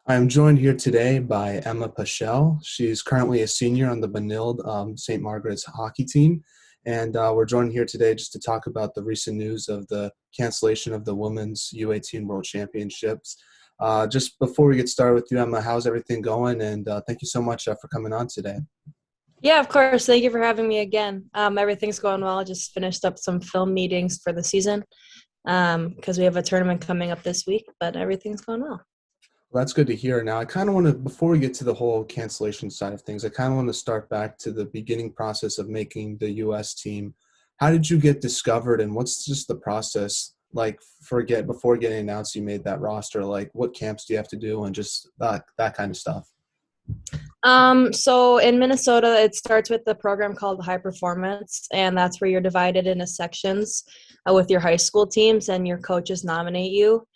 I'm joined here today by Emma Peschel. She's currently a senior on the Benilde St. Margaret's hockey team. And we're joined here today just to talk about the recent news of the cancellation of the Women's U18 World Championships. Just before we get started with you, Emma, how's everything going? And thank you so much for coming on today. Yeah, of course. Thank you for having me again. Everything's going well. I just finished up some film meetings for the season because we have a tournament coming up this week, but everything's going well. Well, that's good to hear. Now, I kind of want to, before we get to the whole cancellation side of things, I kind of want to start back to the beginning process of making the U.S. team. How did you get discovered, and what's just the process like before getting announced you made that roster? Like, what camps do you have to do, and just that kind of stuff? So in Minnesota, it starts with the program called High Performance, and that's where you're divided into sections with your high school teams, and your coaches nominate you.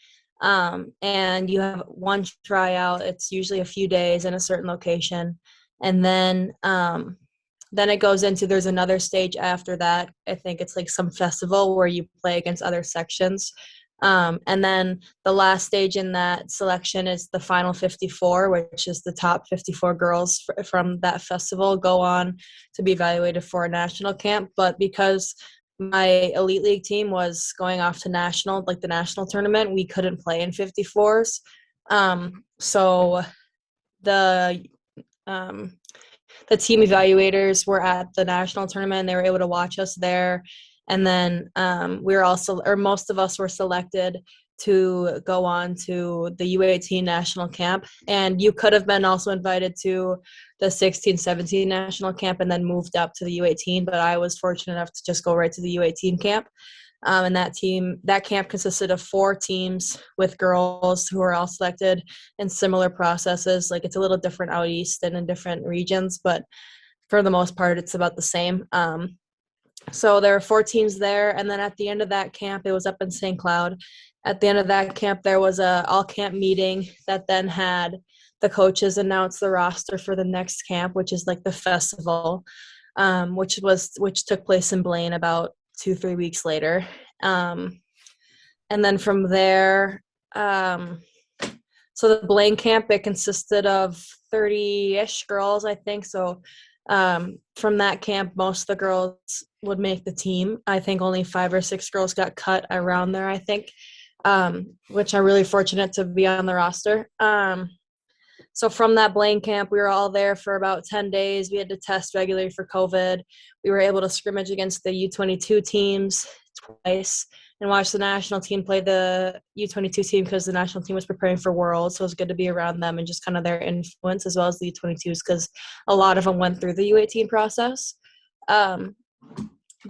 And you have one tryout. It's usually a few days in a certain location, and then it goes into there's another stage after that. I think it's like some festival where you play against other sections. And then the last stage in that selection is the final 54, which is the top 54 girls from that festival go on to be evaluated for a national camp. But because my elite league team was going off to national, like the national tournament, we couldn't play in 54s. So the the team evaluators were at the national tournament and they were able to watch us there. And then we were also, or most of us were selected to go on to the U18 national camp. And you could have been also invited to the 16-17 national camp and then moved up to the U18, but I was fortunate enough to just go right to the U18 camp. And that camp consisted of 4 teams with girls who are all selected in similar processes. Like, it's a little different out east and in different regions, but for the most part, it's about the same. So there were 4 teams there, and then at the end of that camp, it was up in St. Cloud. At the end of that camp, there was a all-camp meeting that then had the coaches announce the roster for the next camp, which is like the festival, which took place in Blaine about 2-3 weeks later. And then from there, so the Blaine camp, it consisted of 30-ish girls, I think. So from that camp, most of the girls would make the team. I think only 5 or 6 girls got cut around there, I think, which I'm really fortunate to be on the roster. So from that Blaine camp, we were all there for about 10 days. We had to test regularly for COVID. We were able to scrimmage against the U22 teams twice and watch the national team play the U22 team because the national team was preparing for Worlds. So it was good to be around them and just kind of their influence, as well as the U22s, because a lot of them went through the U18 process. But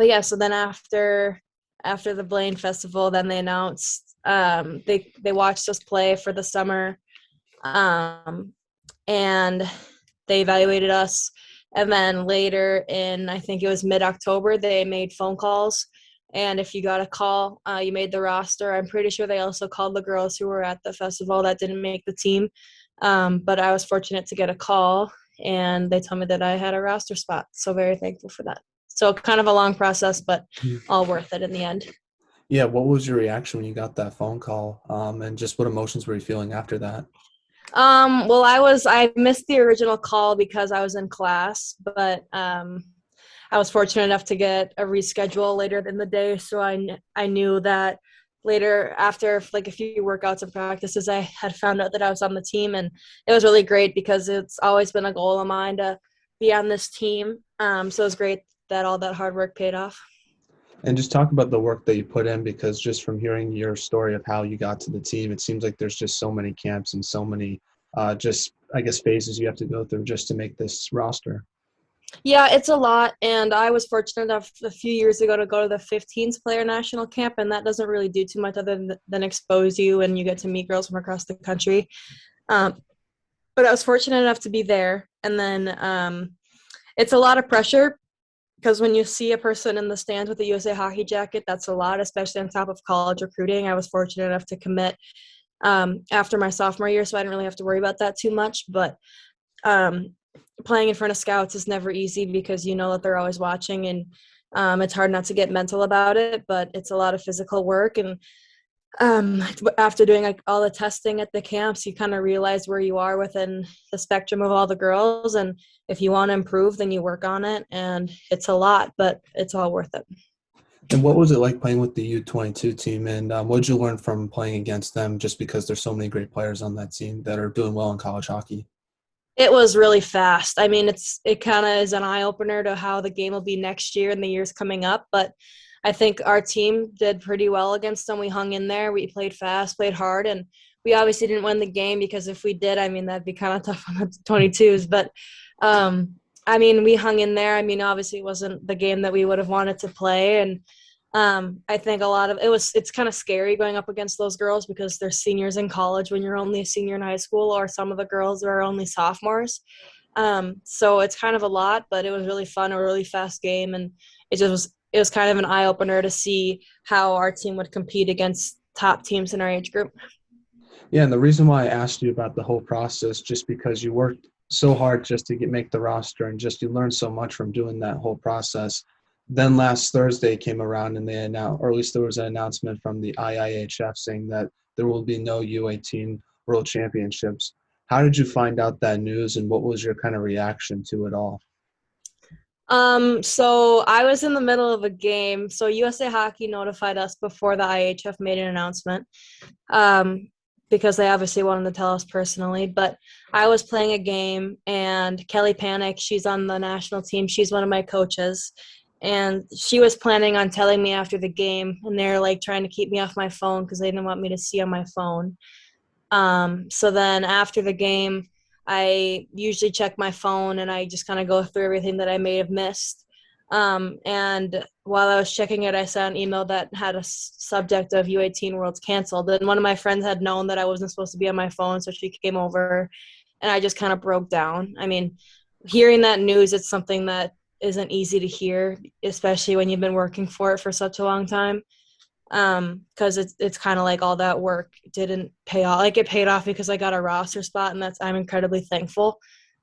yeah, so then after the Blaine Festival, then they announced they watched us play for the summer, and they evaluated us. And then later in, I think it was mid-October, they made phone calls. And if you got a call, you made the roster. I'm pretty sure they also called the girls who were at the festival that didn't make the team. But I was fortunate to get a call, and they told me that I had a roster spot. So very thankful for that. So kind of a long process, but all worth it in the end. Yeah, what was your reaction when you got that phone call? And just what emotions were you feeling after that? Well, I missed the original call because I was in class, but I was fortunate enough to get a reschedule later in the day. So I knew that later, after like a few workouts and practices, I had found out that I was on the team, and it was really great because it's always been a goal of mine to be on this team. So it was great that all that hard work paid off. And just talk about the work that you put in, because just from hearing your story of how you got to the team, it seems like there's just so many camps and so many just, I guess, phases you have to go through just to make this roster. Yeah, it's a lot, and I was fortunate enough a few years ago to go to the 15s player national camp, and that doesn't really do too much other than expose you, and you get to meet girls from across the country. But I was fortunate enough to be there, and then it's a lot of pressure because when you see a person in the stands with a USA hockey jacket, that's a lot, especially on top of college recruiting. I was fortunate enough to commit after my sophomore year, so I didn't really have to worry about that too much. But playing in front of scouts is never easy because you know that they're always watching, and it's hard not to get mental about it, but it's a lot of physical work. And After doing like all the testing at the camps, you kind of realize where you are within the spectrum of all the girls, and if you want to improve, then you work on it, and it's a lot, but it's all worth it. And what was it like playing with the U22 team? And what did you learn from playing against them just because there's so many great players on that team that are doing well in college hockey? It was really fast. I mean, it kind of is an eye opener to how the game will be next year and the years coming up. But I think our team did pretty well against them. We hung in there. We played fast, played hard, and we obviously didn't win the game because if we did, I mean, that'd be kind of tough on the 22s. But um, I mean, we hung in there. I mean, obviously, it wasn't the game that we would have wanted to play, and I think a lot of it's kind of scary going up against those girls because they're seniors in college when you're only a senior in high school, or some of the girls are only sophomores. So it's kind of a lot, but it was really fun, a really fast game, and it was kind of an eye opener to see how our team would compete against top teams in our age group. Yeah, and the reason why I asked you about the whole process, just because you worked so hard just to make the roster, and just you learned so much from doing that whole process. Then last Thursday came around and they announced, or at least there was an announcement from the IIHF saying that there will be no U18 World Championships. How did you find out that news, and what was your kind of reaction to it all? So I was in the middle of a game. So USA Hockey notified us before the IHF made an announcement. Because they obviously wanted to tell us personally. But I was playing a game, and Kelly Panic, she's on the national team. She's one of my coaches. And she was planning on telling me after the game, and they're like trying to keep me off my phone because they didn't want me to see on my phone. So then after the game, I usually check my phone and I just kind of go through everything that I may have missed. And while I was checking it, I saw an email that had a subject of U18 Worlds canceled. And one of my friends had known that I wasn't supposed to be on my phone, so she came over, and I just kind of broke down. I mean, hearing that news, it's something that isn't easy to hear, especially when you've been working for it for such a long time. Because it's kind of like all that work didn't pay off. Like it paid off because I got a roster spot, and I'm incredibly thankful.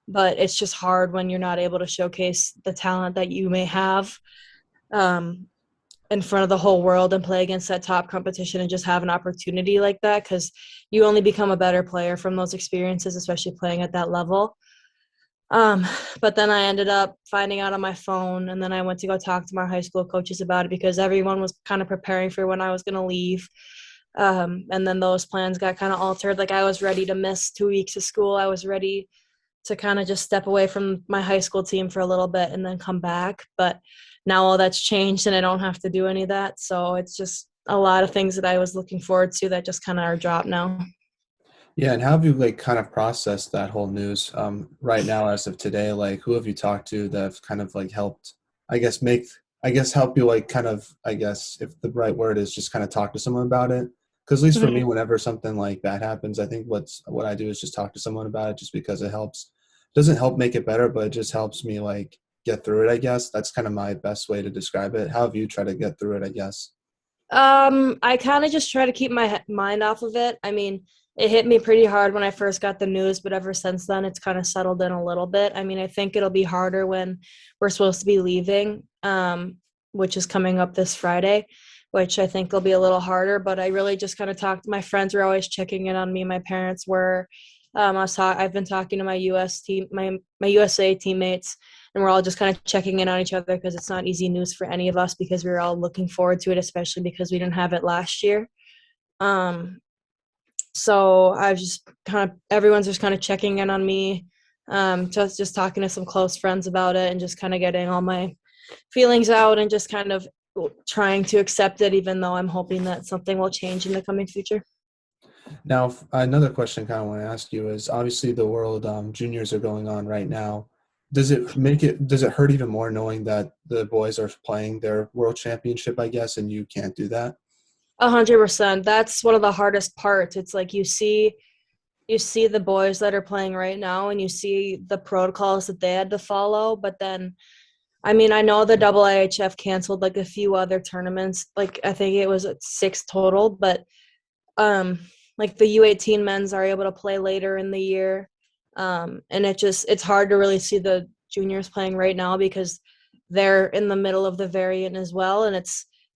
But it's just hard when you're not able to showcase the talent that you may have um, in front of the whole world and play against that top competition and just have an opportunity like that, because you only become a better player from those experiences, especially playing at that level. Um, but then I ended up finding out on my phone, and then I went to go talk to my high school coaches about it because everyone was kind of preparing for when I was going to leave. And then those plans got kind of altered. Like I was ready to miss 2 weeks of school. I was ready to kind of just step away from my high school team for a little bit and then come back. But now all that's changed and I don't have to do any of that. So it's just a lot of things that I was looking forward to that just kind of are dropped now. Yeah, and how have you like kind of processed that whole news right now as of today? Like, who have you talked to that have kind of like helped, I guess, help you like kind of, I guess, if the right word is just kind of talk to someone about it? Because at least for me, Mhm. whenever something like that happens, I think what I do is just talk to someone about it, just because it helps. Doesn't help make it better, but it just helps me like get through it. I guess that's kind of my best way to describe it. How have you tried to get through it? I guess. I kind of just try to keep my mind off of it. I mean, it hit me pretty hard when I first got the news, but ever since then, it's kind of settled in a little bit. I mean, I think it'll be harder when we're supposed to be leaving, which is coming up this Friday, which I think will be a little harder. But I really just kind of talked. My friends were always checking in on me. My parents were. I've been talking to my U.S. team, my USA teammates, and we're all just kind of checking in on each other because it's not easy news for any of us because we were all looking forward to it, especially because we didn't have it last year. Um, so I've just kind of everyone's just kind of checking in on me, just talking to some close friends about it and just kind of getting all my feelings out and just kind of trying to accept it, even though I'm hoping that something will change in the coming future. Now, another question I kind of want to ask you is obviously the World Juniors are going on right now. Does it hurt even more knowing that the boys are playing their World Championship, I guess, and you can't do that? 100%. That's one of the hardest parts. It's like you see the boys that are playing right now and you see the protocols that they had to follow, but then I mean, I know the IIHF canceled like a few other tournaments, like I think it was 6 total, but um like the U18 men's are able to play later in the year. And it's hard to really see the juniors playing right now because they're in the middle of the variant as well, and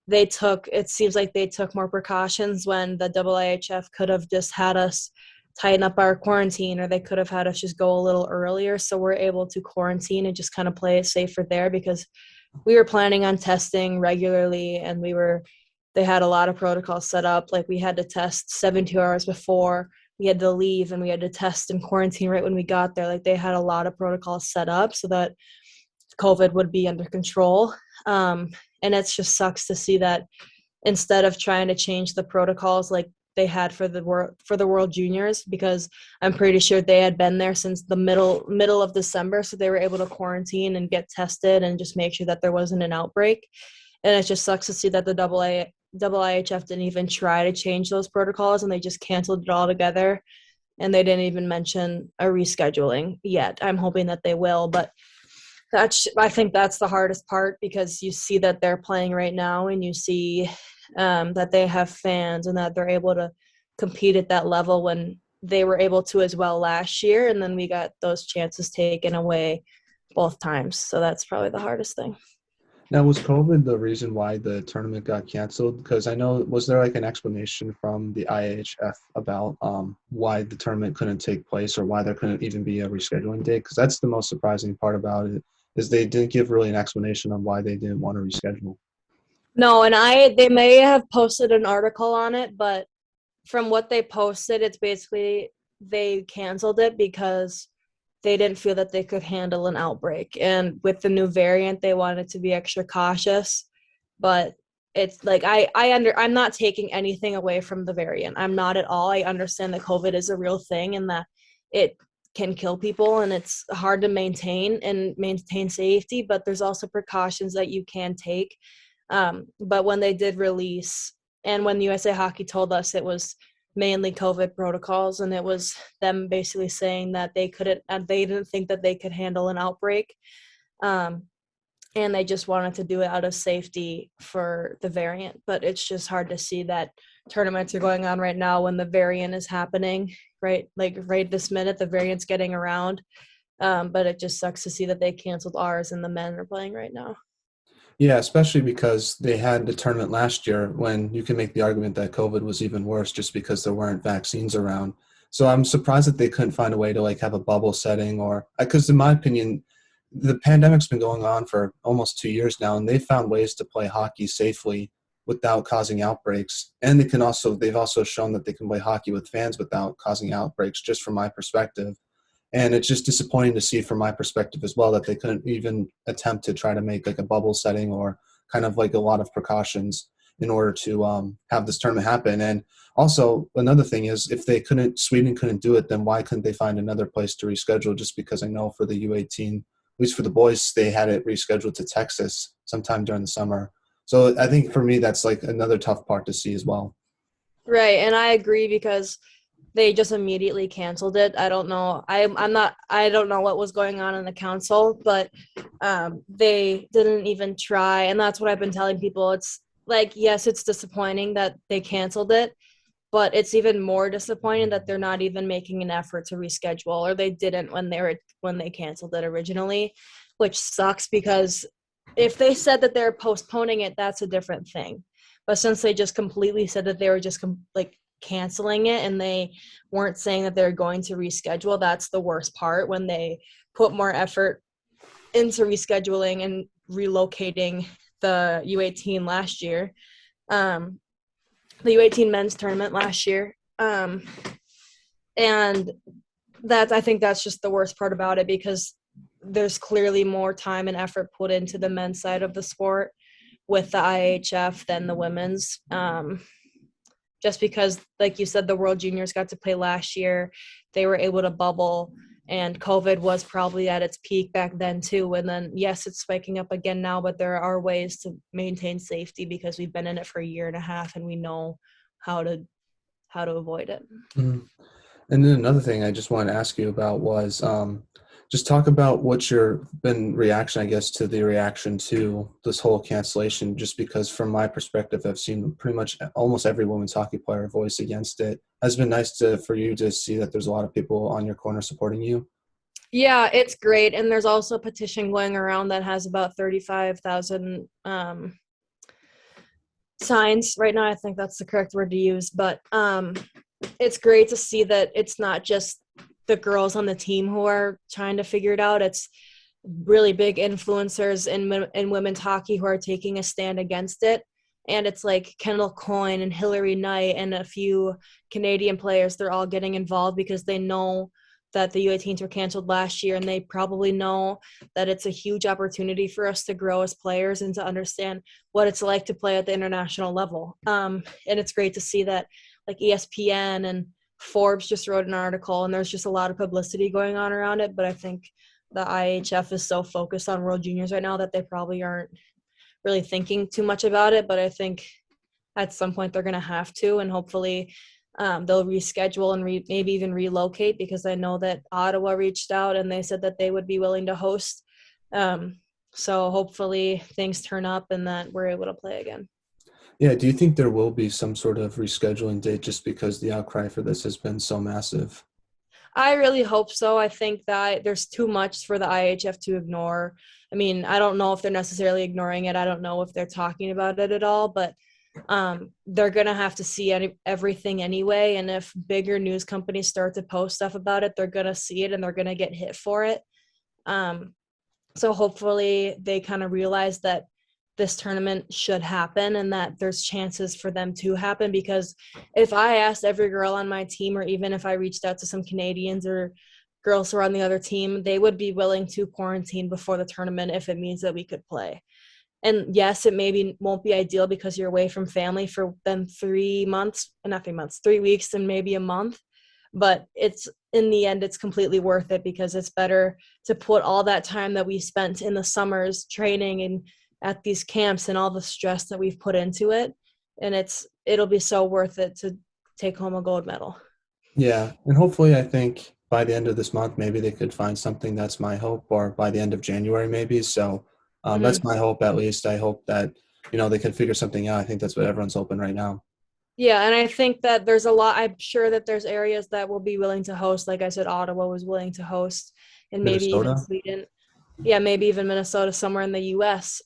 it seems like they took more precautions when the IIHF could have just had us tighten up our quarantine, or they could have had us just go a little earlier. So we're able to quarantine and just kind of play it safer there, because we were planning on testing regularly, and they had a lot of protocols set up. Like, we had to test 72 hours before we had to leave, and we had to test and quarantine right when we got there. Like, they had a lot of protocols set up so that COVID would be under control. And it just sucks to see that instead of trying to change the protocols like they had for the World Juniors, because I'm pretty sure they had been there since the middle of December, so they were able to quarantine and get tested and just make sure that there wasn't an outbreak. And it just sucks to see that the IIHF didn't even try to change those protocols, and they just canceled it all together. And they didn't even mention a rescheduling yet. I'm hoping that they will, but I think that's the hardest part, because you see that they're playing right now, and you see that they have fans, and that they're able to compete at that level when they were able to as well last year. And then we got those chances taken away both times. So that's probably the hardest thing. Now, was COVID the reason why the tournament got canceled? Because I know, was there like an explanation from the IHF about why the tournament couldn't take place, or why there couldn't even be a rescheduling date? Because that's the most surprising part about it, is they didn't give really an explanation on why they didn't want to reschedule. No, and they may have posted an article on it, but from what they posted, it's basically they canceled it because they didn't feel that they could handle an outbreak. And with the new variant, they wanted to be extra cautious. But it's like, I'm not taking anything away from the variant. I'm not at all. I understand that COVID is a real thing, and that it can kill people, and it's hard to maintain safety, but there's also precautions that you can take. But when they did release, and when USA Hockey told us, it was mainly COVID protocols, and it was them basically saying that they didn't think that they could handle an outbreak. And they just wanted to do it out of safety for the variant. But it's just hard to see that tournaments are going on right now when the variant is happening, right? Like right this minute, the variant's getting around. But it just sucks to see that they canceled ours and the men are playing right now. Yeah, especially because they had the tournament last year, when you can make the argument that COVID was even worse just because there weren't vaccines around. So I'm surprised that they couldn't find a way to like have a bubble setting, or because in my opinion, the pandemic's been going on for almost 2 years now, and they found ways to play hockey safely without causing outbreaks. And they've also shown that they can play hockey with fans without causing outbreaks, just from my perspective. And it's just disappointing to see from my perspective as well that they couldn't even attempt to try to make like a bubble setting, or kind of like a lot of precautions in order to have this tournament happen. And also another thing is, if Sweden couldn't do it, then why couldn't they find another place to reschedule? Just because I know for the U18, at least for the boys, they had it rescheduled to Texas sometime during the summer. So I think for me, that's like another tough part to see as well. Right, and I agree, because they just immediately canceled it. I don't know. I don't know what was going on in the council, but they didn't even try. And that's what I've been telling people. It's like, yes, it's disappointing that they canceled it, but it's even more disappointing that they're not even making an effort to reschedule, or they didn't when they canceled it originally, which sucks, because if they said that they're postponing it, that's a different thing. But since they just completely said that they were just canceling it, and they weren't saying that they're going to reschedule, that's the worst part, when they put more effort into rescheduling and relocating the U18 last year, the U18 men's tournament last year. And I think that's just the worst part about it, because there's clearly more time and effort put into the men's side of the sport with the IHF than the women's. Just because, like you said, the World Juniors got to play last year. They were able to bubble, and COVID was probably at its peak back then too. And then, yes, it's spiking up again now, but there are ways to maintain safety, because we've been in it for a year and a half, and we know how to avoid it. Mm-hmm. And then another thing I just wanted to ask you about was just talk about what's your reaction, I guess, to the reaction to this whole cancellation, just because from my perspective, I've seen pretty much almost every women's hockey player voice against it. Has been nice for you to see that there's a lot of people on your corner supporting you. Yeah, it's great. And there's also a petition going around that has about 35,000 signs right now. I think that's the correct word to use, but it's great to see that it's not just the girls on the team who are trying to figure it out. It's really big influencers in women's hockey who are taking a stand against it. And it's like Kendall Coyne and Hillary Knight and a few Canadian players. They're all getting involved because they know that the U18s were canceled last year, and they probably know that it's a huge opportunity for us to grow as players and to understand what it's like to play at the international level. And it's great to see that like ESPN and Forbes just wrote an article, and there's just a lot of publicity going on around it. But I think the IHF is so focused on World Juniors right now that they probably aren't really thinking too much about it. But I think at some point they're going to have to, and hopefully they'll reschedule and maybe even relocate, because I know that Ottawa reached out and they said that they would be willing to host. So hopefully things turn up and that we're able to play again. Yeah, do you think there will be some sort of rescheduling date just because the outcry for this has been so massive? I really hope so. I think that there's too much for the IHF to ignore. I mean, I don't know if they're necessarily ignoring it. I don't know if they're talking about it at all, but they're going to have to see everything anyway. And if bigger news companies start to post stuff about it, they're going to see it and they're going to get hit for it. So hopefully they kind of realize that this tournament should happen and that there's chances for them to happen. Because if I asked every girl on my team, or even if I reached out to some Canadians or girls who are on the other team, they would be willing to quarantine before the tournament if it means that we could play. And yes, it maybe won't be ideal because you're away from family for then 3 months, not 3 months, 3 weeks and maybe a month. But it's, in the end, it's completely worth it, because it's better to put all that time that we spent in the summers training and at these camps and all the stress that we've put into it. And it'll be so worth it to take home a gold medal. Yeah, and hopefully I think by the end of this month, maybe they could find something. That's my hope, or by the end of January, maybe. So that's Mm-hmm. my hope, at least. I hope that, they can figure something out. I think that's what everyone's hoping right now. Yeah, and I think that there's a lot. I'm sure that there's areas that will be willing to host. Like I said, Ottawa was willing to host, and maybe even Minnesota? Sweden. Yeah, maybe even Minnesota, somewhere in the U.S.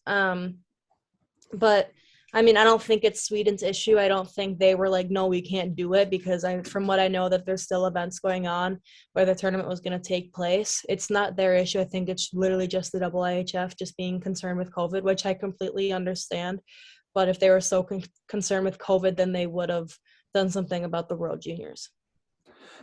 But I mean, I don't think it's Sweden's issue. I don't think they were like, no, we can't do it, because from what I know, that there's still events going on where the tournament was going to take place. It's not their issue. I think it's literally just the IIHF just being concerned with COVID, which I completely understand. But if they were so concerned with COVID, then they would have done something about the World Juniors.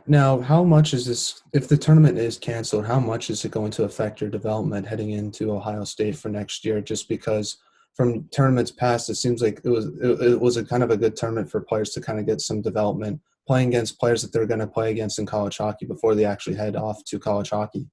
Now, how much is this, if the tournament is canceled, how much is it going to affect your development heading into Ohio State for next year? Just because from tournaments past, it seems like it was a kind of a good tournament for players to kind of get some development, playing against players that they're going to play against in college hockey before they actually head off to college hockey.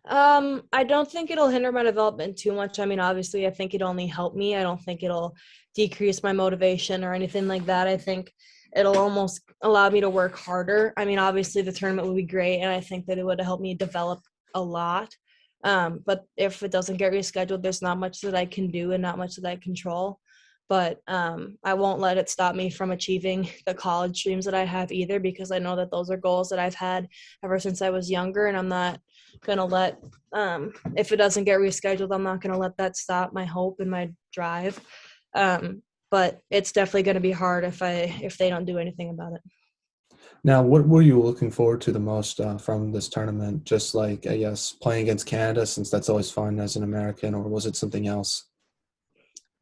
I don't think it'll hinder my development too much. I mean, obviously, I think it'll only help me. I don't think it'll decrease my motivation or anything like that. I think it'll almost allow me to work harder. I mean, obviously, the tournament would be great, and I think that it would help me develop a lot. But if it doesn't get rescheduled, there's not much that I can do and not much that I control. But I won't let it stop me from achieving the college dreams that I have either, because I know that those are goals that I've had ever since I was younger, and I'm not going to let, if it doesn't get rescheduled, I'm not going to let that stop my hope and my drive. But it's definitely going to be hard if they don't do anything about it. Now, what were you looking forward to the most from this tournament? Just like, I guess, playing against Canada, since that's always fun as an American, or was it something else?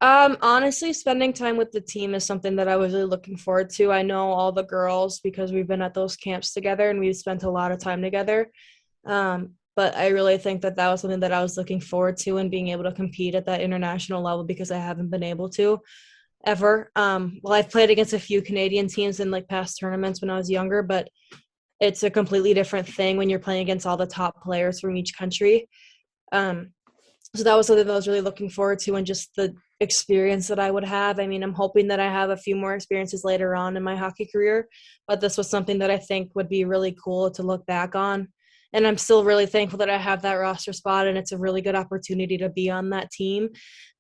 Honestly, spending time with the team is something that I was really looking forward to. I know all the girls because we've been at those camps together and we've spent a lot of time together. But I really think that was something that I was looking forward to, and being able to compete at that international level, because I haven't been able to ever. Well, I've played against a few Canadian teams in like past tournaments when I was younger, but it's a completely different thing when you're playing against all the top players from each country. So that was something that I was really looking forward to, and just the experience that I would have. I mean, I'm hoping that I have a few more experiences later on in my hockey career, but this was something that I think would be really cool to look back on. And I'm still really thankful that I have that roster spot, and it's a really good opportunity to be on that team.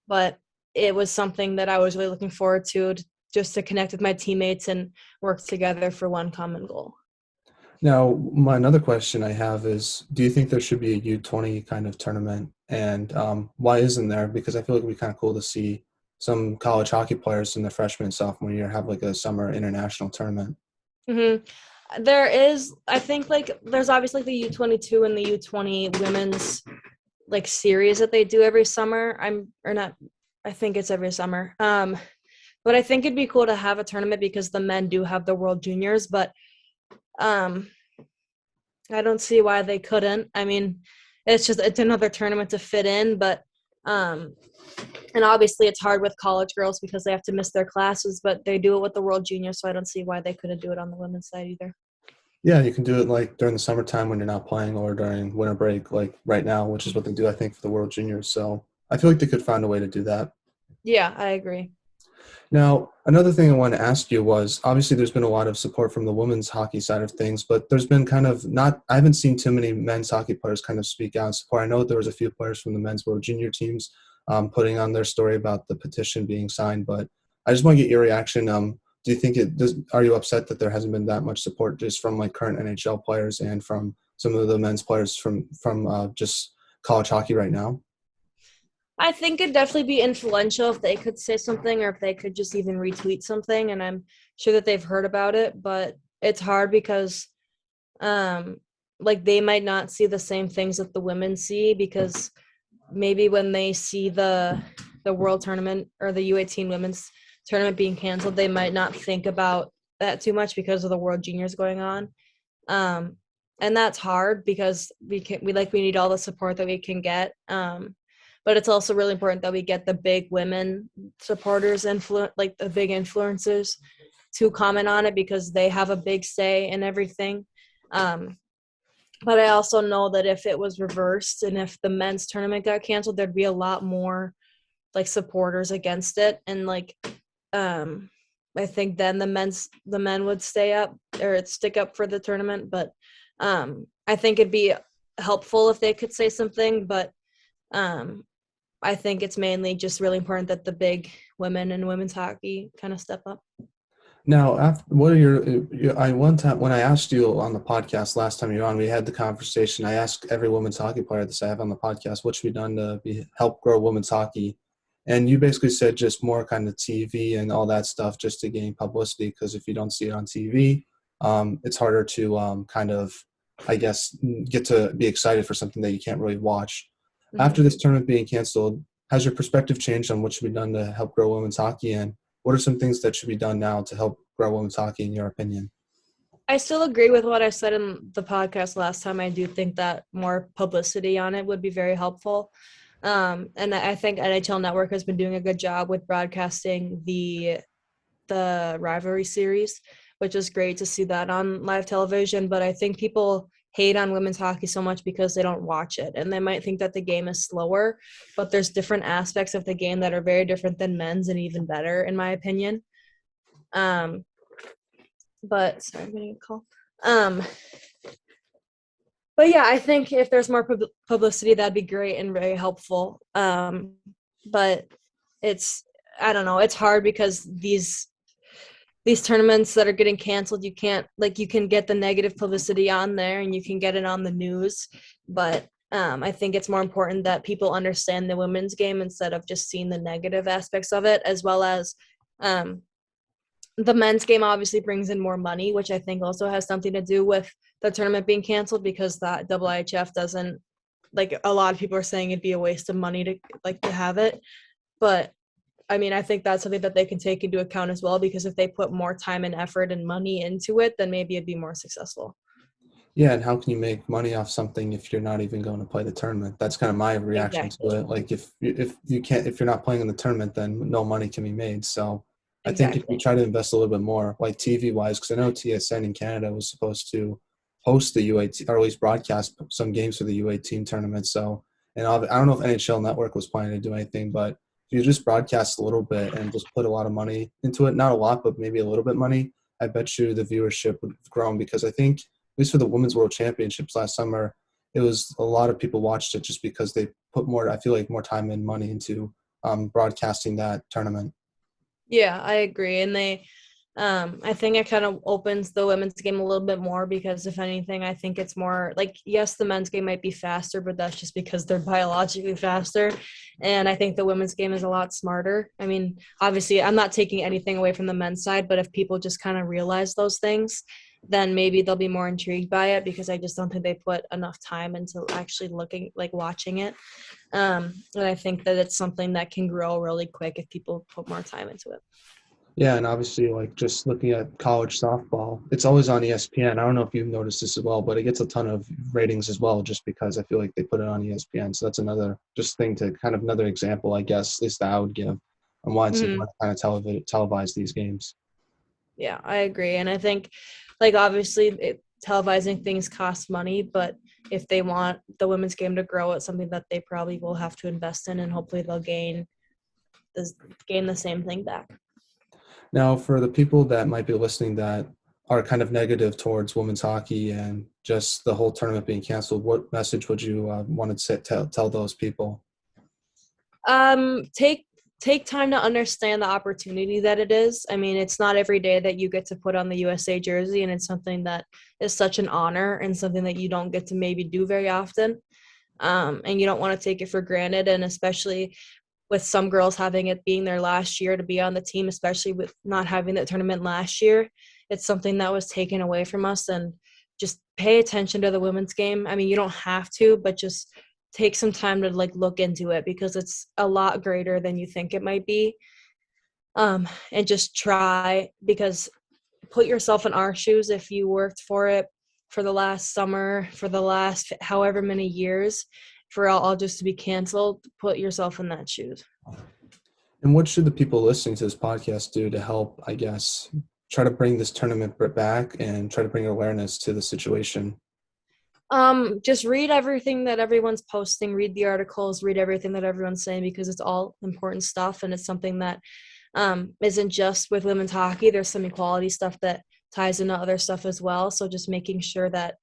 But it was something that I was really looking forward to, just to connect with my teammates and work together for one common goal. Now, my another question I have is, do you think there should be a U20 kind of tournament? And why isn't there? Because I feel like it'd be kind of cool to see some college hockey players in the freshman and sophomore year have like a summer international tournament. There is, I think, like there's obviously the U22 and the U20 women's like series that they do every summer. I think it's every summer. But I think it'd be cool to have a tournament because the men do have the World Juniors, but I don't see why they couldn't. I mean, it's another tournament to fit in, but and obviously it's hard with college girls because they have to miss their classes, but they do it with the World Juniors, so I don't see why they couldn't do it on the women's side either. Yeah, you can do it like during the summertime when you're not playing or during winter break, like right now, which is what they do, I think, for the World Juniors. So I feel like they could find a way to do that. Yeah, I agree. Now, another thing I wanted to ask you was obviously there's been a lot of support from the women's hockey side of things, but there's been kind of I haven't seen too many men's hockey players kind of speak out and support. I know there was a few players from the men's World Junior teams putting on their story about the petition being signed, but I just want to get your reaction. Do you think are you upset that there hasn't been that much support just from like current NHL players and from some of the men's players from just college hockey right now? I think it'd definitely be influential if they could say something or if they could just even retweet something, and I'm sure that they've heard about it, but it's hard because like they might not see the same things that the women see, because maybe when they see the world tournament or the U18 women's tournament being canceled, they might not think about that too much because of the World Juniors going on. And that's hard because we need all the support that we can get. But it's also really important that we get the big women supporters, like the big influencers, to comment on it because they have a big say in everything. But I also know that if it was reversed and if the men's tournament got canceled, there'd be a lot more like supporters against it. And like, I think then the men would stay up or stick up for the tournament. But I think it'd be helpful if they could say something. But I think it's mainly just really important that the big women in women's hockey kind of step up. Now, what are one time when I asked you on the podcast last time you were on, we had the conversation. I asked every women's hockey player that I have on the podcast, what should be done to help grow women's hockey? And you basically said just more kind of TV and all that stuff just to gain publicity, because if you don't see it on TV, it's harder to kind of, I guess, get to be excited for something that you can't really watch. Mm-hmm. After this tournament being canceled, has your perspective changed on what should be done to help grow women's hockey? And what are some things that should be done now to help grow women's hockey, in your opinion? I still agree with what I said in the podcast last time. I do think that more publicity on it would be very helpful. And I think NHL Network has been doing a good job with broadcasting the rivalry series, which is great to see that on live television. But I think people hate on women's hockey so much because they don't watch it, and they might think that the game is slower, but there's different aspects of the game that are very different than men's and even better, in my opinion. But sorry, I'm getting a call. But yeah, I think if there's more publicity, that'd be great and very helpful. But I don't know, it's hard because these tournaments that are getting canceled, you can get the negative publicity on there and you can get it on the news. But I think it's more important that people understand the women's game instead of just seeing the negative aspects of it, as well as the men's game obviously brings in more money, which I think also has something to do with the tournament being canceled, because that IIHF doesn't, like, a lot of people are saying it'd be a waste of money to have it. But I mean, I think that's something that they can take into account as well, because if they put more time and effort and money into it, then maybe it'd be more successful. Yeah, and how can you make money off something if you're not even going to play the tournament? That's kind of my reaction to it. Like if you're not playing in the tournament, then no money can be made. So I think if you try to invest a little bit more, like TV wise, because I know TSN in Canada was supposed to host the U18 or at least broadcast some games for the U18 tournament. So, and I don't know if NHL Network was planning to do anything, but if you just broadcast a little bit and just put a lot of money into it, not a lot, but maybe a little bit money, I bet you the viewership would have grown, because I think, at least for the Women's World Championships last summer, it was a lot of people watched it just because they put more, I feel like, more time and money into broadcasting that tournament. Yeah, I agree. And I think it kind of opens the women's game a little bit more because if anything, I think it's more like, yes, the men's game might be faster, but that's just because they're biologically faster. And I think the women's game is a lot smarter. I mean, obviously, I'm not taking anything away from the men's side, but if people just kind of realize those things, then maybe they'll be more intrigued by it because I just don't think they put enough time into actually looking, like watching it. And I think that it's something that can grow really quick if people put more time into it. Yeah, and obviously, like just looking at college softball, it's always on ESPN. I don't know if you've noticed this as well, but it gets a ton of ratings as well, just because I feel like they put it on ESPN. So that's another just thing to kind of another example, I guess, at least that I would give on why it's Mhm. important to kind of televise these games. Yeah, I agree. And I think, like, obviously, televising things cost money, but if they want the women's game to grow, it's something that they probably will have to invest in, and hopefully they'll gain the same thing back. Now, for the people that might be listening that are kind of negative towards women's hockey and just the whole tournament being canceled, what message would you want to tell those people? Take time to understand the opportunity that it is. I mean, it's not every day that you get to put on the USA jersey, and it's something that is such an honor and something that you don't get to maybe do very often. And you don't want to take it for granted, and especially with some girls having it being their last year to be on the team, especially with not having that tournament last year, it's something that was taken away from us. And just pay attention to the women's game. I mean, you don't have to, but just take some time to like look into it because it's a lot greater than you think it might be. And just try, because put yourself in our shoes. If you worked for it for the last summer, for the last however many years, for all just to be canceled, put yourself in that shoes. And what should the people listening to this podcast do to help, I guess, try to bring this tournament back and try to bring awareness to the situation? Just read everything that everyone's posting, read the articles, read everything that everyone's saying, because it's all important stuff, and it's something that isn't just with women's hockey. There's some equality stuff that ties into other stuff as well. So just making sure that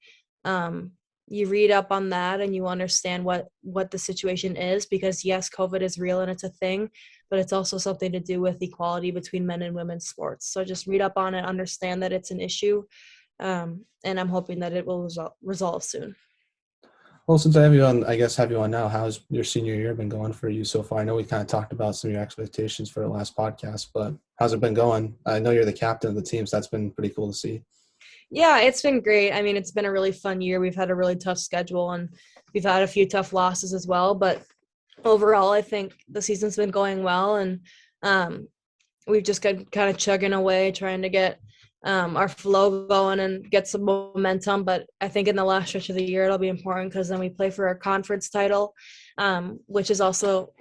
um, you read up on that and you understand what the situation is, because yes, COVID is real and it's a thing, but it's also something to do with equality between men and women's sports. So just read up on it, understand that it's an issue, and I'm hoping that it will resolve soon. Well, since I have you on, I guess have you on now, how's your senior year been going for you so far? I know we kind of talked about some of your expectations for the last podcast, but how's it been going? I know you're the captain of the team, so that's been pretty cool to see. Yeah, it's been great. I mean, it's been a really fun year. We've had a really tough schedule and we've had a few tough losses as well. But overall, I think the season's been going well, and um, we've just got kind of chugging away, trying to get our flow going and get some momentum. But I think in the last stretch of the year, it'll be important because then we play for our conference title, which is also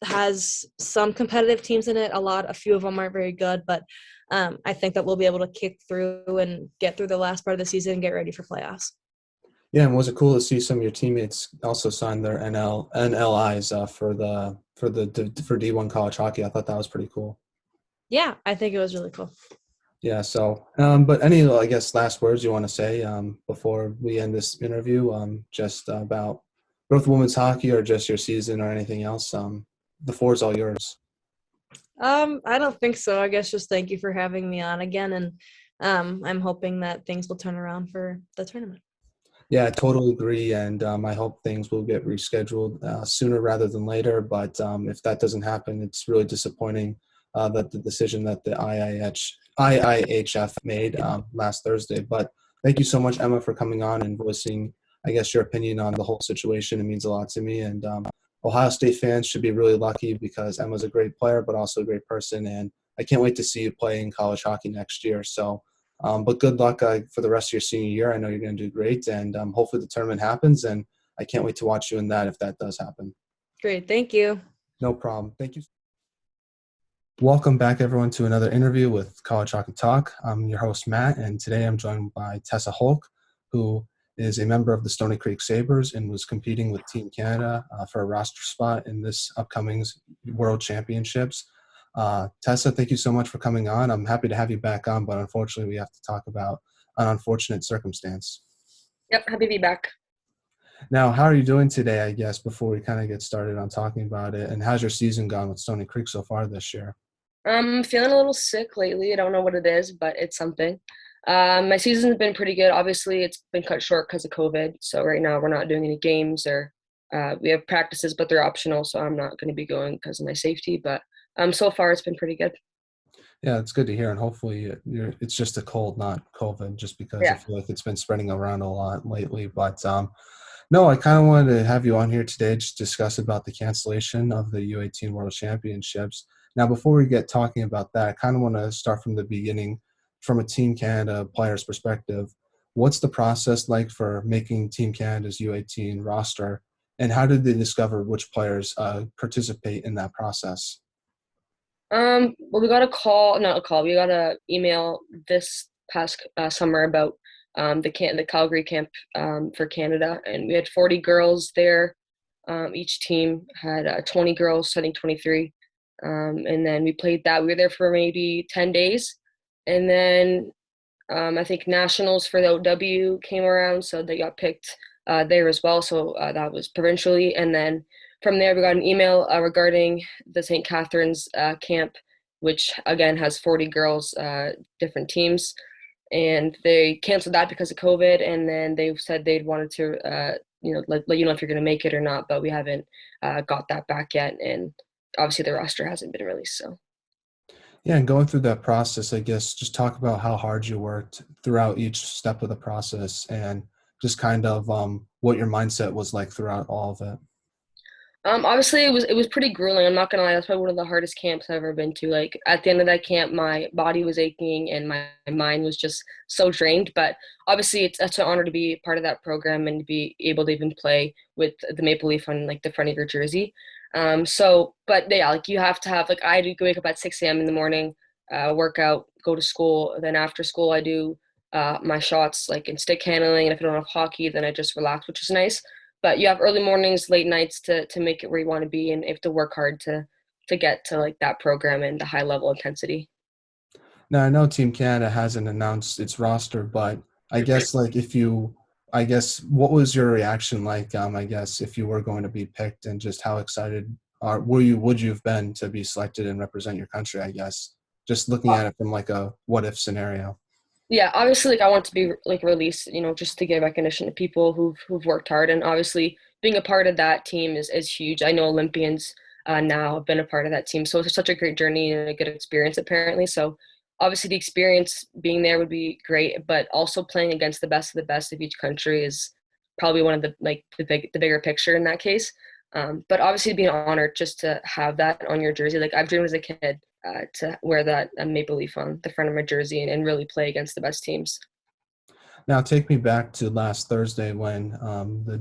has some competitive teams in it. A few of them aren't very good, but I think that we'll be able to kick through and get through the last part of the season and get ready for playoffs. Yeah, and was it cool to see some of your teammates also sign their NLIs for D1 college hockey? I thought that was pretty cool. Yeah, I think it was really cool. Yeah. So, but any, I guess, last words you want to say before we end this interview, just about both women's hockey or just your season or anything else? The floor is all yours. I don't think so. I guess just thank you for having me on again, and I'm hoping that things will turn around for the tournament. Yeah, I totally agree, and I hope things will get rescheduled sooner rather than later. But if that doesn't happen, it's really disappointing that the decision that the IIHF made last Thursday. But thank you so much, Emma, for coming on and voicing, I guess, your opinion on the whole situation. It means a lot to me, and Ohio State fans should be really lucky because Emma's a great player, but also a great person, and I can't wait to see you play in college hockey next year. So. But good luck for the rest of your senior year. I know you're going to do great, and hopefully the tournament happens, and I can't wait to watch you in that if that does happen. Great. Thank you. No problem. Thank you. Welcome back, everyone, to another interview with College Hockey Talk. I'm your host, Matt, and today I'm joined by Tessa Holk, who is a member of the Stony Creek Sabres and was competing with Team Canada for a roster spot in this upcoming World Championships. Tessa, thank you so much for coming on. I'm happy to have you back on, but unfortunately we have to talk about an unfortunate circumstance. Yep, happy to be back. Now, how are you doing today, I guess, before we kind of get started on talking about it? And how's your season gone with Stony Creek so far this year? I'm feeling a little sick lately. I don't know what it is, but it's something. My season's been pretty good. Obviously, it's been cut short because of COVID. So right now we're not doing any games or we have practices, but they're optional. So I'm not going to be going because of my safety. But so far it's been pretty good. Yeah, it's good to hear, and hopefully it's just a cold, not COVID, just because I Yeah. feel like it's been spreading around a lot lately. But no, I kind of wanted to have you on here today just discuss about the cancellation of the U18 World Championships. Now, before we get talking about that, I kind of want to start from the beginning, from a Team Canada player's perspective. What's the process like for making Team Canada's U18 roster, and how did they discover which players participate in that process? Well, we got a call, not a call. We got a email this past summer about the Calgary camp for Canada, and we had 40 girls there. Each team had 20 girls, setting 23, and then we played that. We were there for maybe 10 days, and then I think nationals for the OW came around, so they got picked there as well. So that was provincially, and then from there we got an email regarding the St. Catharines camp, which again has 40 girls, different teams, and they canceled that because of COVID. And then they said they'd wanted to, let you know if you're going to make it or not, but we haven't got that back yet, and obviously the roster hasn't been released. So. Yeah, and going through that process, I guess just talk about how hard you worked throughout each step of the process and just kind of what your mindset was like throughout all of it. Obviously it was pretty grueling. I'm not gonna lie, that's probably one of the hardest camps I've ever been to. Like at the end of that camp, my body was aching and my mind was just so drained. But obviously it's an honor to be part of that program and to be able to even play with the maple leaf on like the front of your jersey. But yeah, like you have to have like I do wake up at 6 a.m. in the morning, work out, go to school. Then after school I do my shots like in stick handling, and if I don't have hockey, then I just relax, which is nice. But you have early mornings, late nights to make it where you want to be, and you have to work hard to get to like that program and the high level intensity. Now, I know Team Canada hasn't announced its roster, but I guess like I guess what was your reaction like? I guess if you were going to be picked, and just how excited would you have been to be selected and represent your country? I guess just looking at it from like a what if scenario. Yeah, obviously, like I want to be like released, just to give recognition to people who've worked hard, and obviously being a part of that team is huge. I know Olympians now have been a part of that team, so it's such a great journey and a good experience apparently. So obviously, the experience being there would be great, but also playing against the best of the best of each country is probably one of the bigger picture in that case. But obviously, it'd be an honor just to have that on your jersey. Like I've dreamed as a kid to wear that maple leaf on the front of my jersey and really play against the best teams. Now, take me back to last Thursday when the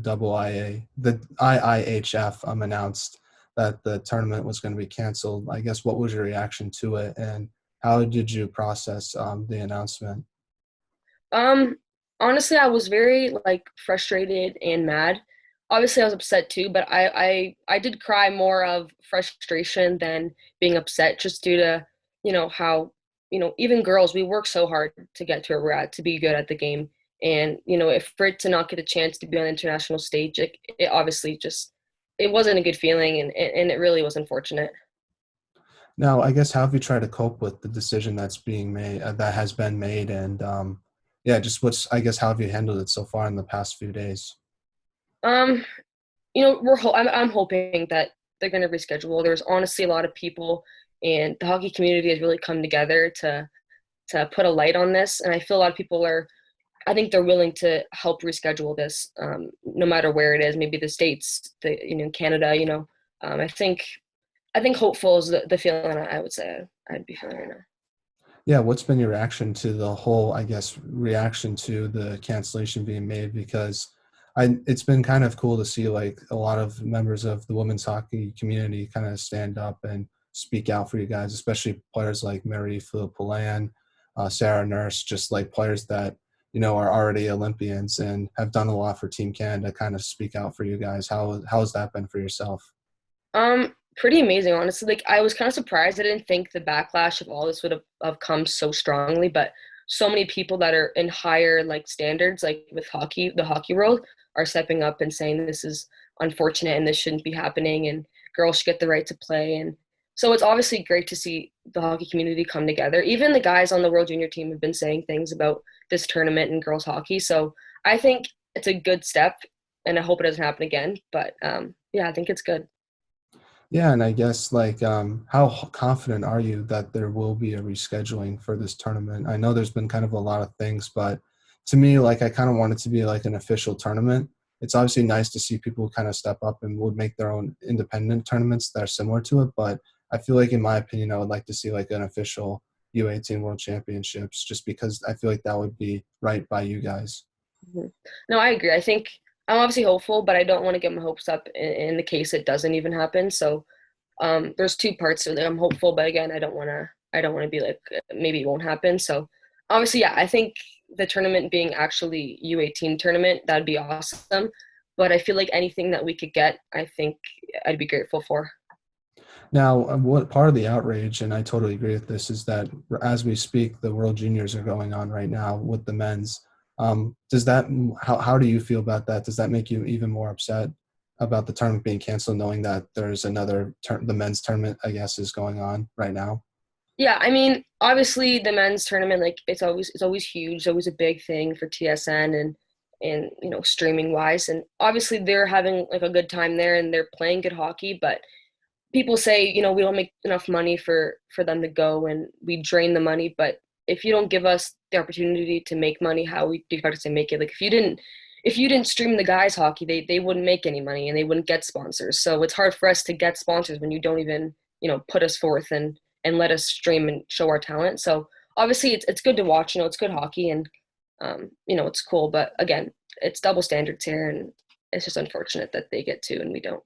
IIHF announced that the tournament was going to be canceled. I guess what was your reaction to it, and how did you process the announcement? Um, Honestly, I was very like frustrated and mad. Obviously, I was upset too, but I did cry more of frustration than being upset, just due to how even girls we work so hard to get to where we're at to be good at the game, and if for it to not get a chance to be on the international stage, it obviously just it wasn't a good feeling, and it really was unfortunate. Now, I guess how have you tried to cope with the decision that's being made, that has been made, and yeah, just I guess how have you handled it so far in the past few days? Um, I'm hoping that they're going to reschedule. There's honestly a lot of people, and the hockey community has really come together to put a light on this. And I feel a lot of people are. I think they're willing to help reschedule this, no matter where it is. Maybe the states, Canada. I think hopeful is the feeling I would say I'd be feeling right now. Yeah, what's been your reaction to the whole, I guess, reaction to the cancellation being made? Because it's been kind of cool to see like a lot of members of the women's hockey community kind of stand up and speak out for you guys, especially players like Mary Philipp-Poulin, Sarah Nurse, just like players that, are already Olympians and have done a lot for Team Canada, kind of speak out for you guys. How's that been for yourself? Pretty amazing, honestly. Like I was kind of surprised. I didn't think the backlash of all this would have come so strongly, but so many people that are in higher like standards, like with hockey, the hockey world, are stepping up and saying this is unfortunate and this shouldn't be happening, and girls should get the right to play. And So it's obviously great to see the hockey community come together. Even the guys on the World Junior team have been saying things about this tournament and girls hockey. So I think it's a good step, and I hope it doesn't happen again. But yeah, I think it's good. Yeah, and I guess like how confident are you that there will be a rescheduling for this tournament? I know there's been kind of a lot of things, but to me, like I kind of want it to be like an official tournament. It's obviously nice to see people kind of step up and would make their own independent tournaments that are similar to it, but I feel like in my opinion, I would like to see like an official U18 World Championships just because I feel like that would be right by you guys. Mhm. No, I agree. I think I'm obviously hopeful, but I don't want to get my hopes up in the case it doesn't even happen. So there's two parts to it. I'm hopeful, but again, I don't want to be like maybe it won't happen. So obviously, yeah, I think the tournament being actually U18 tournament, that'd be awesome. But I feel like anything that we could get, I think I'd be grateful for. Now, what part of the outrage, and I totally agree with this, is that as we speak, the World Juniors are going on right now with the men's. Does that how do you feel about that? Does that make you even more upset about the tournament being canceled, knowing that there's another the men's tournament, I guess, is going on right now? Yeah, I mean, obviously the men's tournament, like it's always huge, it's always a big thing for TSN and streaming wise. And obviously they're having like a good time there and they're playing good hockey, but people say, we don't make enough money for them to go and we drain the money. But if you don't give us the opportunity to make money, how we do you expect us to make it? Like if you didn't stream the guys hockey, they wouldn't make any money and they wouldn't get sponsors. So it's hard for us to get sponsors when you don't even, put us forth and let us stream and show our talent. So obviously it's good to watch, it's good hockey and it's cool. But again, it's double standards here and it's just unfortunate that they get to and we don't.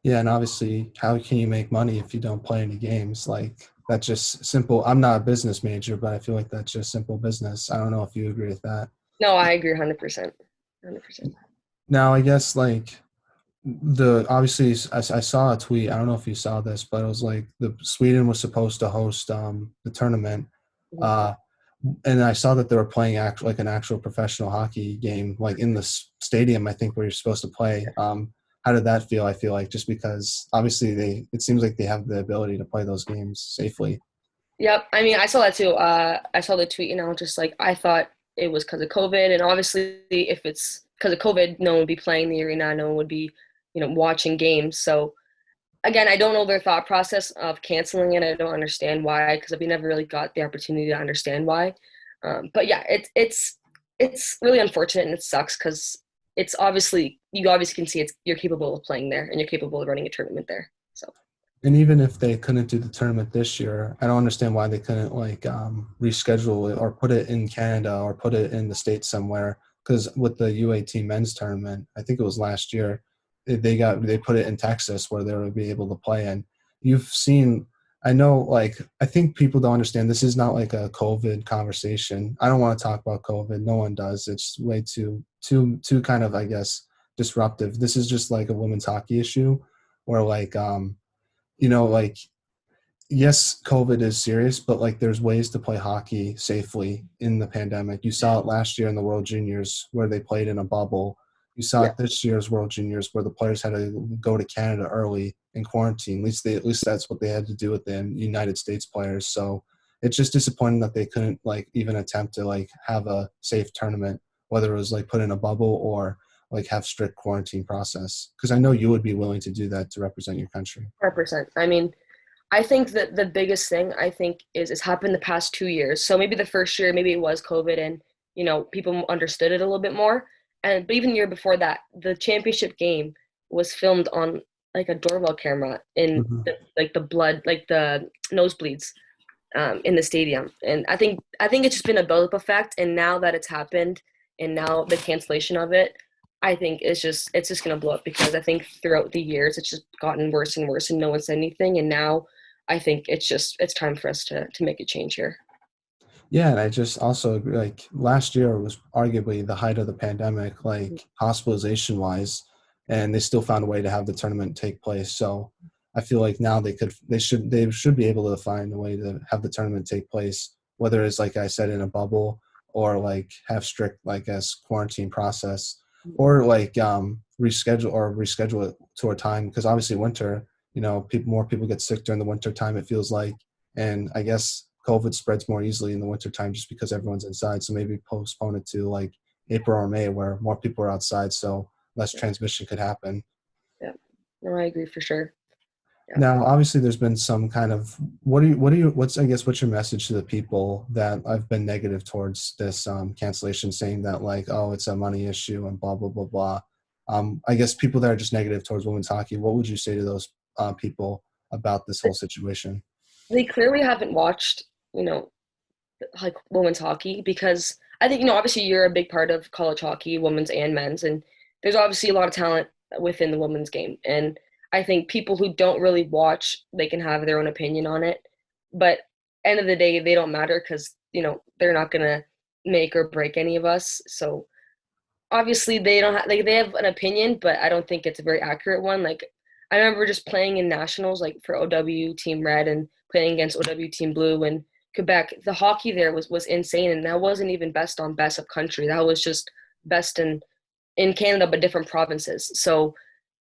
Yeah, and obviously, how can you make money if you don't play any games? Like that's just simple. I'm not a business major, but I feel like that's just simple business. I don't know if you agree with that. No, I agree 100%. 100%. Now, I guess like the obviously I saw a tweet. I don't know if you saw this, but it was like the Sweden was supposed to host the tournament, Mhm. uh, and I saw that they were playing like an actual professional hockey game, like in the stadium. I think where you're supposed to play. How did that feel? I feel like just because obviously it seems like they have the ability to play those games safely. Yep. I mean, I saw that too. I saw the tweet and I was just like, I thought it was because of COVID. And obviously, if it's because of COVID, no one would be playing the arena. No one would be, watching games. So again, I don't know their thought process of canceling it. I don't understand why because we never really got the opportunity to understand why. But yeah, it's really unfortunate and it sucks because it's obviously you obviously can see you're capable of playing there and you're capable of running a tournament there. So And even if they couldn't do the tournament this year, I don't understand why they couldn't like reschedule it or put it in Canada or put it in the States somewhere. Because with the U18 men's tournament, I think it was last year, they put it in Texas where they would be able to play. And you've seen, I know, like I think people don't understand. This is not like a COVID conversation. I don't want to talk about COVID. No one does. It's way too kind of, I guess, disruptive. This is just like a women's hockey issue, where like like yes, COVID is serious, but like there's ways to play hockey safely in the pandemic. You saw it last year in the World Juniors where they played in a bubble. You saw yeah, it this year's World Juniors where the players had to go to Canada early in quarantine. At least that's what they had to do with the United States players. So it's just disappointing that they couldn't like even attempt to like have a safe tournament, whether it was like put in a bubble or like have strict quarantine process. Because I know you would be willing to do that to represent your country. 100%. I mean, I think that the biggest thing I think is it's happened the past 2 years. So maybe the first year, maybe it was COVID, and people understood it a little bit more. And but even the year before that, the championship game was filmed on like a doorbell camera in Mhm. the blood, like the nosebleeds in the stadium. And I think it's just been a build-up effect. And now that it's happened, and now the cancellation of it, I think it's just gonna blow up because I think throughout the years it's just gotten worse and worse, and no one said anything. And now I think it's time for us to make a change here. Yeah, and I just also agree, like last year was arguably the height of the pandemic, like hospitalization wise, and they still found a way to have the tournament take place. So I feel like now they should be able to find a way to have the tournament take place, whether it's like I said in a bubble or like have strict like as quarantine process or like reschedule it to a time because obviously winter more people get sick during the winter time, it feels like. And I guess COVID spreads more easily in the winter time just because everyone's inside. So maybe postpone it to like April or May where more people are outside, so less Yeah. transmission could happen. Yeah. No, I agree for sure. Yeah. Now, obviously, there's been some kind of what's your message to the people that have been negative towards this cancellation, saying that like, oh, it's a money issue and blah blah blah blah. I guess people that are just negative towards women's hockey. What would you say to those people about this whole situation? They clearly haven't watched, you know, like women's hockey because I think, obviously you're a big part of college hockey, women's and men's, and there's obviously a lot of talent within the women's game. And I think people who don't really watch, they can have their own opinion on it. But end of the day, they don't matter because, they're not going to make or break any of us. So obviously they don't have, like, they have an opinion, but I don't think it's a very accurate one. Like, I remember just playing in nationals, like for OW Team Red and playing against OW Team Blue and Quebec. The hockey there was insane, and that wasn't even best on best of country. That was just best in Canada, but different provinces. So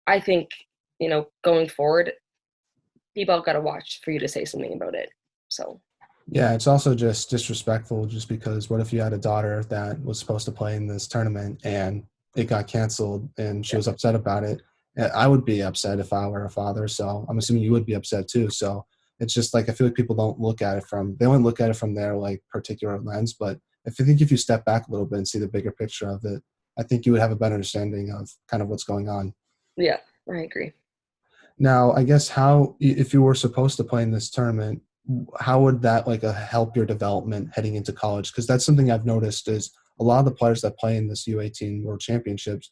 I think, going forward, people have got to watch for you to say something about it. So Yeah, it's also just disrespectful just because what if you had a daughter that was supposed to play in this tournament and it got canceled and she was upset about it? I would be upset if I were a father, so I'm assuming you would be upset too. So it's just like I feel like people don't look at it they only look at it from their like particular lens. But if you step back a little bit and see the bigger picture of it, I think you would have a better understanding of kind of what's going on. yeah, I agree. Now, I guess if you were supposed to play in this tournament, how would that like help your development heading into college? Because that's something I've noticed is a lot of the players that play in this U18 World Championships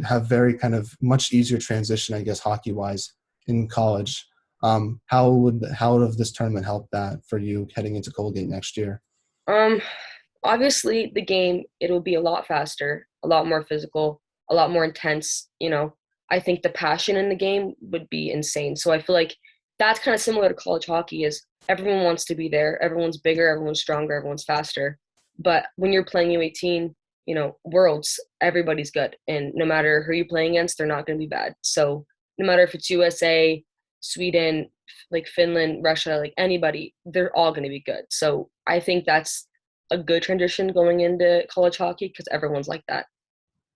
have very kind of much easier transition, I guess, hockey wise in college. How would this tournament help that for you heading into Colgate next year? Um, Obviously the game, it'll be a lot faster, a lot more physical, a lot more intense. I think the passion in the game would be insane. So I feel like that's kind of similar to college hockey is everyone wants to be there. Everyone's bigger, everyone's stronger, everyone's faster. But when you're playing U18, worlds, everybody's good. And no matter who you're playing against, they're not going to be bad. So no matter if it's USA, Sweden, like Finland, Russia, like anybody, they're all going to be good. So I think that's a good transition going into college hockey because everyone's like that.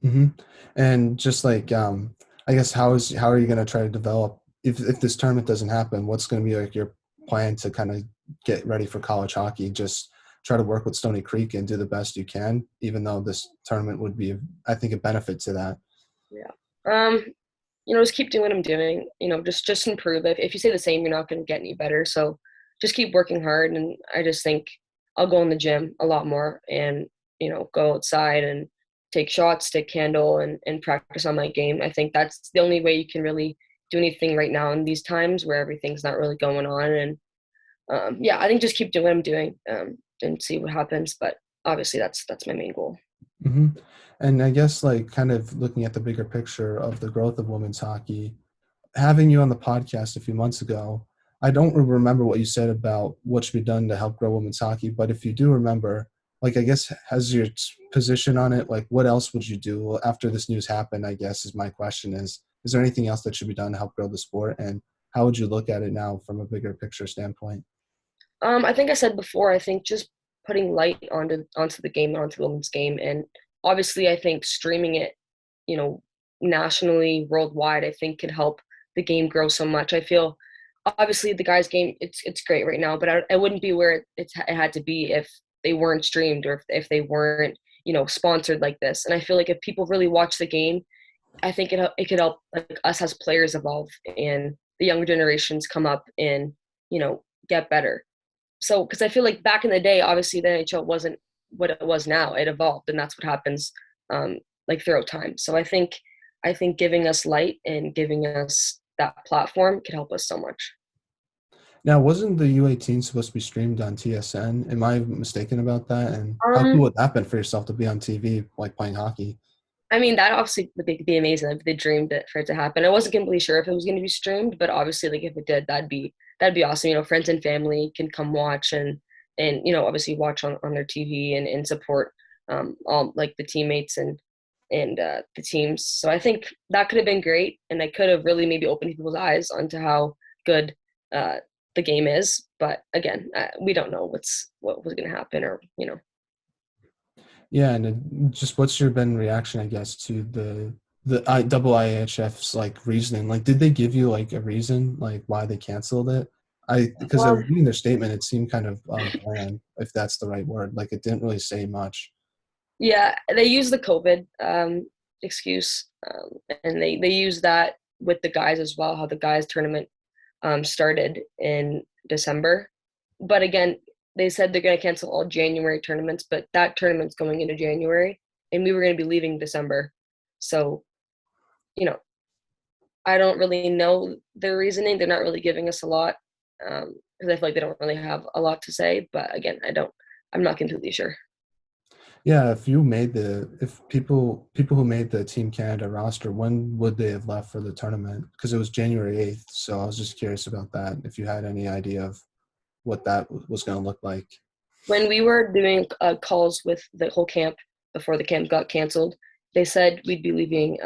Mm-hmm. And just like, I guess how are you going to try to develop if this tournament doesn't happen? What's going to be like your plan to kind of get ready for college hockey? Just try to work with Stony Creek and do the best you can, even though this tournament would be, I think, a benefit to that. Yeah. Just keep doing what I'm doing. Just improve. If you say the same, you're not going to get any better. So just keep working hard. And I just think I'll go in the gym a lot more and, go outside and take shots, take candle and practice on my game. I think that's the only way you can really do anything right now in these times where everything's not really going on. And I think just keep doing what I'm doing and see what happens. But obviously that's my main goal. Mm-hmm. And I guess like kind of looking at the bigger picture of the growth of women's hockey, having you on the podcast a few months ago, I don't remember what you said about what should be done to help grow women's hockey, but if you do remember, like I guess has your position on it, like what else would you do after this news happened, I guess is my question is there anything else that should be done to help grow the sport? And how would you look at it now from a bigger picture standpoint? I think I said before, I think just putting light onto the game, onto the women's game. And obviously I think streaming it, nationally, worldwide, I think could help the game grow so much. I feel obviously the guys game, it's great right now, but I wouldn't be where it had to be if they weren't streamed or if they weren't, sponsored like this. And I feel like if people really watch the game, I think it could help like us as players evolve and the younger generations come up and, get better. So, because I feel like back in the day, obviously the NHL wasn't what it was now. It evolved, and that's what happens, like throughout time. So I think giving us light and giving us that platform could help us so much. Now, wasn't the U18 supposed to be streamed on TSN? Am I mistaken about that? And how cool Um, would that have been for yourself to be on TV, like playing hockey? I mean, that obviously would be amazing if they dreamed it for it to happen. I wasn't completely sure if it was going to be streamed, but obviously, like if it did, that'd be awesome. Friends and family can come watch and obviously watch on their TV and support all like the teammates and and the teams. So I think that could have been great, and I could have really maybe opened people's eyes onto how good uh, the game is. But again, we don't know what was going to happen, or Yeah, and just what's your been reaction, I guess, to the double IHF's like reasoning? Like, did they give you like a reason like why they canceled it? Because well, reading their statement, it seemed kind of bland, if that's the right word. Like, it didn't really say much. yeah, they use the COVID excuse, and they use that with the guys as well. How the guys tournament started in December, but again, they said they're going to cancel all January tournaments, but that tournament's going into January, and we were going to be leaving December. So, you know, I don't really know their reasoning. They're not really giving us a lot because I feel like they don't really have a lot to say. But again, I'm not completely sure. Yeah, if people who made the Team Canada roster, when would they have left for the tournament? Because it was January 8th, so I was just curious about that. If you had any idea of what that was going to look like. When we were doing calls with the whole camp before the camp got canceled, they said we'd be leaving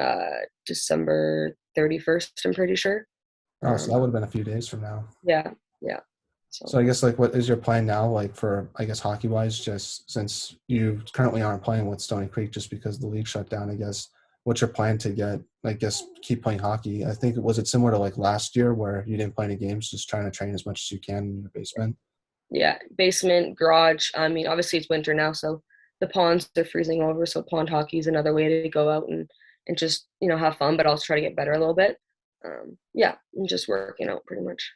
December 31st. I'm pretty sure. Oh, so that would have been a few days from now. Yeah, yeah. So I guess like what is your plan now, like for I guess hockey wise, just since you currently aren't playing with Stony Creek just because the league shut down, I guess what's your plan to get I guess keep playing hockey? I think was it similar to like last year where you didn't play any games, just trying to train as much as you can in your basement? Yeah, basement, garage. I mean, obviously it's winter now, so the ponds are freezing over. So pond hockey is another way to go out and just have fun, but also try to get better a little bit. Yeah, and just working out pretty much.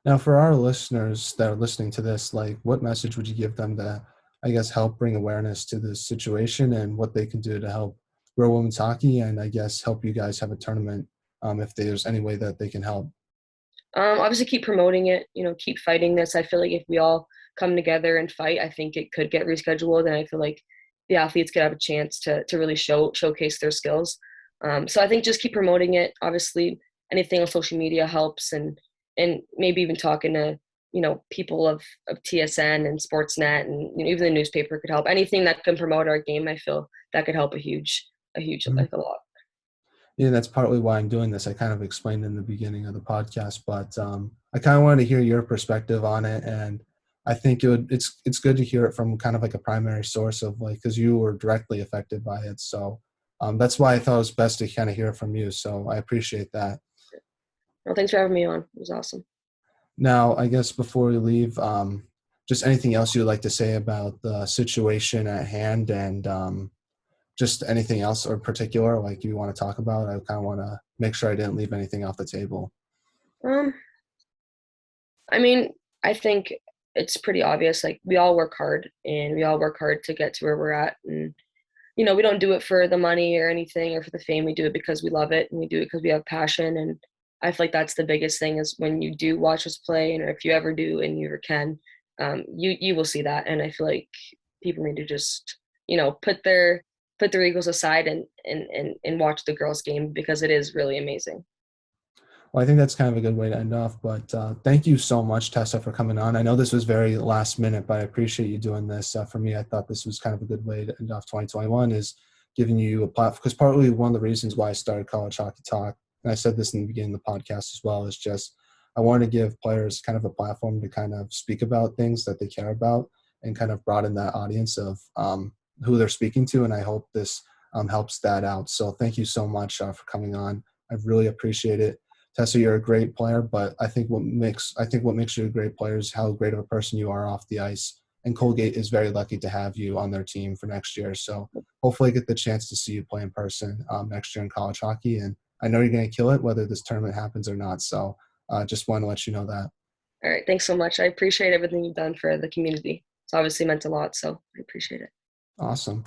Now, for our listeners that are listening to this, like, what message would you give them to, I guess, help bring awareness to this situation and what they can do to help grow women's hockey and, I guess, help you guys have a tournament if there's any way that they can help? Obviously, keep promoting it. Keep fighting this. I feel like if we all come together and fight, I think it could get rescheduled, and I feel like the athletes could have a chance to really showcase their skills. So I think just keep promoting it. Obviously, anything on social media helps, and maybe even talking to people of TSN and Sportsnet, and even the newspaper could help. Anything that can promote our game, I feel that could help a huge Mhm. like a lot. Yeah, that's partly why I'm doing this. I kind of explained in the beginning of the podcast, but I kind of wanted to hear your perspective on it, and I think it's good to hear it from kind of like a primary source of like because you were directly affected by it. So that's why I thought it was best to kind of hear it from you. So I appreciate that. Well, thanks for having me on. It was awesome. Now, I guess before we leave, just anything else you'd like to say about the situation at hand and just anything else or particular like you want to talk about? I kind of want to make sure I didn't leave anything off the table. Um, I mean, I think it's pretty obvious. Like we all work hard, and we all work hard to get to where we're at. And we don't do it for the money or anything or for the fame. We do it because we love it, and we do it because we have passion. And I feel like that's the biggest thing is when you do watch us play, and if you ever do and you ever can, you will see that. And I feel like people need to just put their egos aside and watch the girls' game because it is really amazing. Well, I think that's kind of a good way to end off. But thank you so much, Tessa, for coming on. I know this was very last minute, but I appreciate you doing this. For me, I thought this was kind of a good way to end off 2021 is giving you a platform. Because partly one of the reasons why I started College Hockey Talk, and I said this in the beginning of the podcast as well, is just I want to give players kind of a platform to kind of speak about things that they care about and kind of broaden that audience of who they're speaking to. And I hope this helps that out. So thank you so much for coming on. I really appreciate it. Tessa, you're a great player, but I think what makes you a great player is how great of a person you are off the ice. And Colgate is very lucky to have you on their team for next year. So hopefully I get the chance to see you play in person next year in college hockey. And I know you're going to kill it whether this tournament happens or not. So just want to let you know that. All right, thanks so much. I appreciate everything you've done for the community. It's obviously meant a lot, so I appreciate it. Awesome.